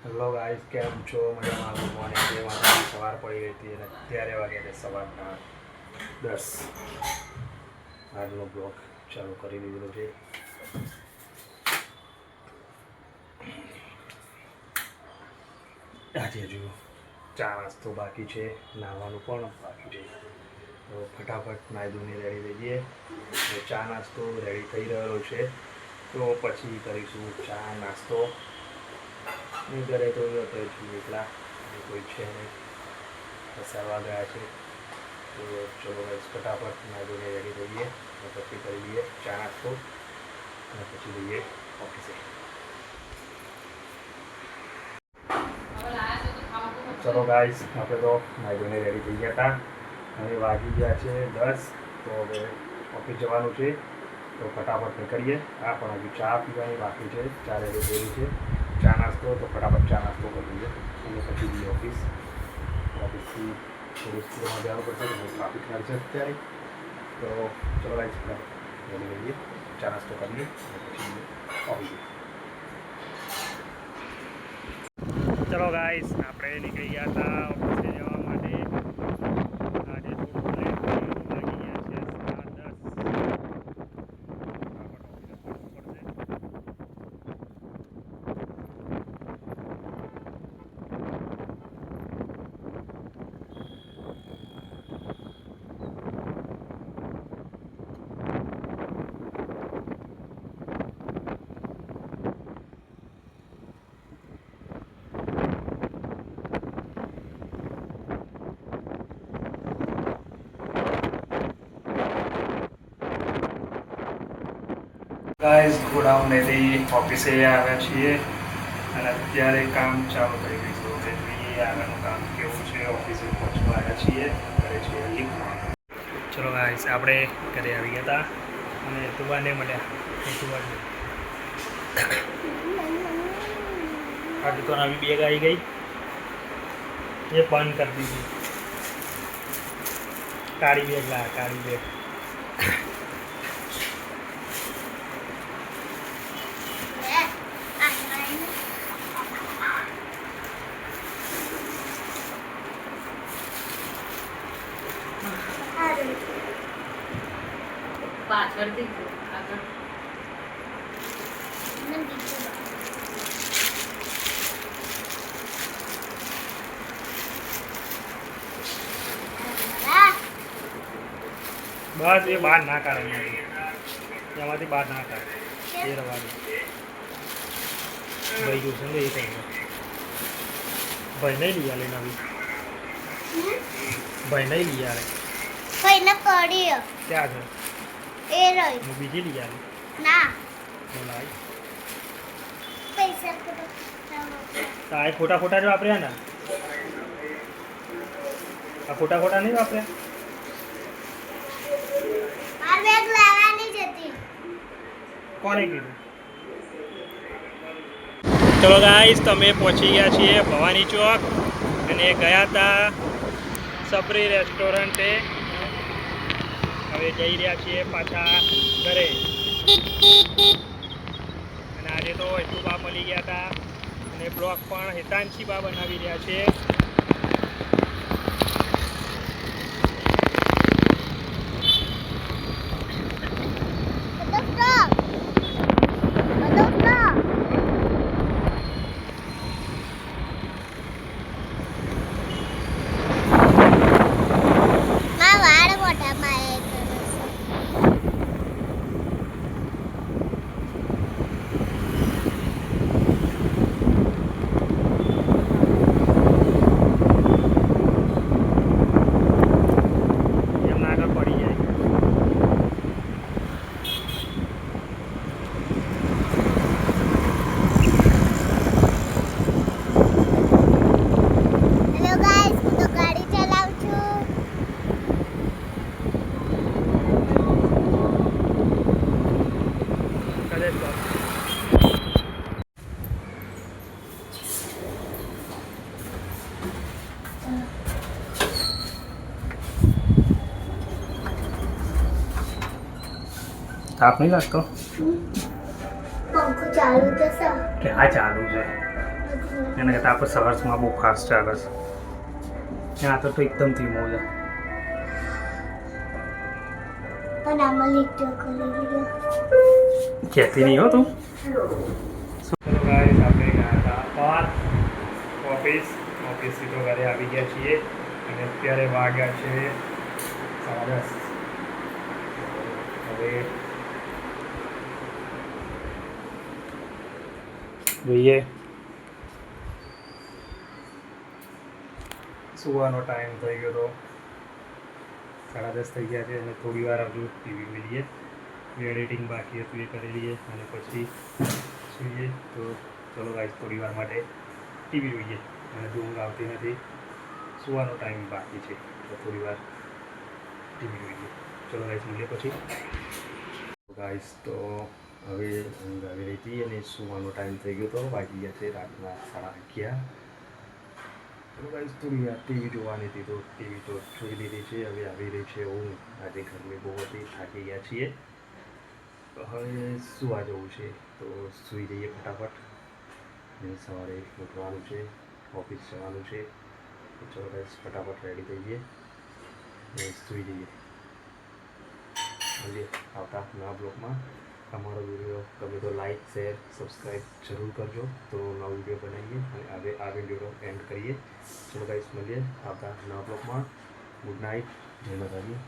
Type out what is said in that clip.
Hello guys, કેમ છો? મજામાં? Good morning. જે માતાજી સવાર પડી ગઈ હતી અને અત્યારે વાગ્યા છે સવારના 10. આજનો બ્લોગ ચાલુ કરી દીધો છે. આજે હજુ ચા નાસ્તો બાકી છે, નાહવાનું પણ બાકી છે. તો ફટાફટ નાહી ધોઈને રેડી થઈ જઈએ. ચા નાસ્તો રેડી થઈ રહ્યો છે, તો પછી કરીશું ચા નાસ્તો. ઘરે તો હતો એકલા, કોઈ છે નહીં, ફસાવા ગયા છે. તો ચલો બસ ફટાફટ નાહી રેડી થઈએ અને પછી કરી લઈએ ચા નાસ્તો અને પછી જઈએ ઓફિસે. ચલો ગાઈસ, આપણે તો નાહી ધોઈને રેડી થઈ ગયા હતા. હવે વાગી ગયા છે 10. તો હવે ઓફિસ જવાનું છે, તો ફટાફટ નીકળીએ. આ પણ હજુ ચા પીવાની બાકી છે, ચા રેડી થઈ છે. ચા નાસ્તો તો ફટાફટ ચા નાસ્તો કરી દઈએ અને પછી જઈએ ઓફિસ. ઓફિસથી થોડું સ્કૂલમાં જવાનું પડશે, તો ટ્રાફિક લાગશે અત્યારે. તો ચલો ગાઈસ, ફટાફટ રેડી રહીએ, ચા નાસ્તો કરીએ અને પછી ઓફિસ. ચલો ગાઈસ, આપણે નીકળી ગયા હતા ઓફિસે જવા માટે. આજે થોડું લેટ થયું, વાગી ગયા છે 10. ગાઈસ, ગોડાઉનેથી ઓફિસે આવ્યા છીએ અને અત્યારે કામ ચાલુ થઈ ગયું છે. જોઈએ આગળનું કામ કેવું છે. ઓફિસે પહોંચવા આવ્યા છીએ, ઘરે છીએ લીકમાં. ચલો ગાઈસ, આપણે ઘરે આવી ગયા હતા અને તુવાને મળ્યા. તુવાને આજે તો નવી બેગ આવી ગઈ, એ બંધ કરી દીધી. કાળી બેગ કાળી બેગ. પાછળથી આગળ બસ એ બહાર ના કાઢે, એમાંથી બહાર ના કાઢે. એ રવાનું ભાઈ ગયું છે ને, એ કહે ભાઈ નહીં લઈ આલે નવી, ભાઈ નહીં લઈ આલે. ભાઈને પડી ક્યાં છે? એ રહી હું બીજી લઈ આલે. ના બોલાય પૈસા તો આ ખોટા ખોટા જ વાપર્યા ને, આ ખોટા ખોટા નહીં વાપર્યા. માર બેગ લાવવાની જ હતી. કોને કીધું? ચલો ગાઈસ, તમે પહોંચી ગયા છીએ ભવાની ચોક અને ગયા હતા સબરી રેસ્ટોરન્ટે. હવે જઈ રહ્યા છીએ પાછા ઘરે. અને આજે તો હેતુબા મળી ગયા હતા અને બ્લોગ પણ હિતાંશી બા બનાવી રહ્યા છે. તાપ નહીં લાગતો? પંખો ચાલુ થશે. ક્યાં ચાલુ છે? એના કરતાં આપણે સવારમાં બહુ ફાસ્ટ ચાલે છે ત્યાં તો એકદમ ધીમો છે. પણ આમાં લીટો કરી લીધો. કહેતી નહીં હો તું. ચલો ગાઈસ આપણે ગયા હતા પાર્ક ઓફિસથી તો ઘરે આવી ગયા છીએ અને અત્યારે વાગ્યા છે 10:30. હવે જોઈએ સુવાનો ટાઈમ થઈ ગયો તો 10:30 થઈ ગયા છે અને થોડી વાર હજુ ટીવી જોઈએ. એડિટિંગ બાકી હતું એ કરી લઈએ અને પછી સૂઈએ. તો ચલો ગાઈસ થોડી વાર માટે ટીવી જોઈએ અને ઊંઘ આવતી નથી. સુવાનો ટાઈમ બાકી છે તો થોડી વાર ટીવી જોઈએ. ચલો ગાઈસ મળીએ પછી. ગાઈસ તો હવે ઊંઘ આવી રહી હતી અને સુવાનો ટાઈમ થઈ ગયો તો વાગી ગયા છે રાતના 11:30. ચલો ગાઈસ થોડી વાર ટીવી જોવાની હતી તો ટીવી તો જોઈ લીધી છે. હવે આવી રહી છે ઊંઘ. આજે ગરમી બહુ હતી, થાકી ગયા છીએ તો હવે સુવા જવું છે તો સૂઈ જઈએ ફટાફટ. અને સવારે ઉઠવાનું છે, ઓફિસ જવાનું છે તો ચલો ગાઈસ ફટાફટ રેડી થઈ જઈએ અને સૂઈ જઈએ. મળીએ આવતા નવા બ્લોગમાં. અમારો વિડીયો ગમે તો લાઈક શેર સબસ્ક્રાઈબ જરૂર કરજો તો નવો વિડીયો બનાવીએ અને હવે આ વિડીયોનો એન્ડ કરીએ. ચલો ગાઈસ મળીએ આવતા નવા બ્લોગમાં. ગુડ નાઇટ, જય માતાજી.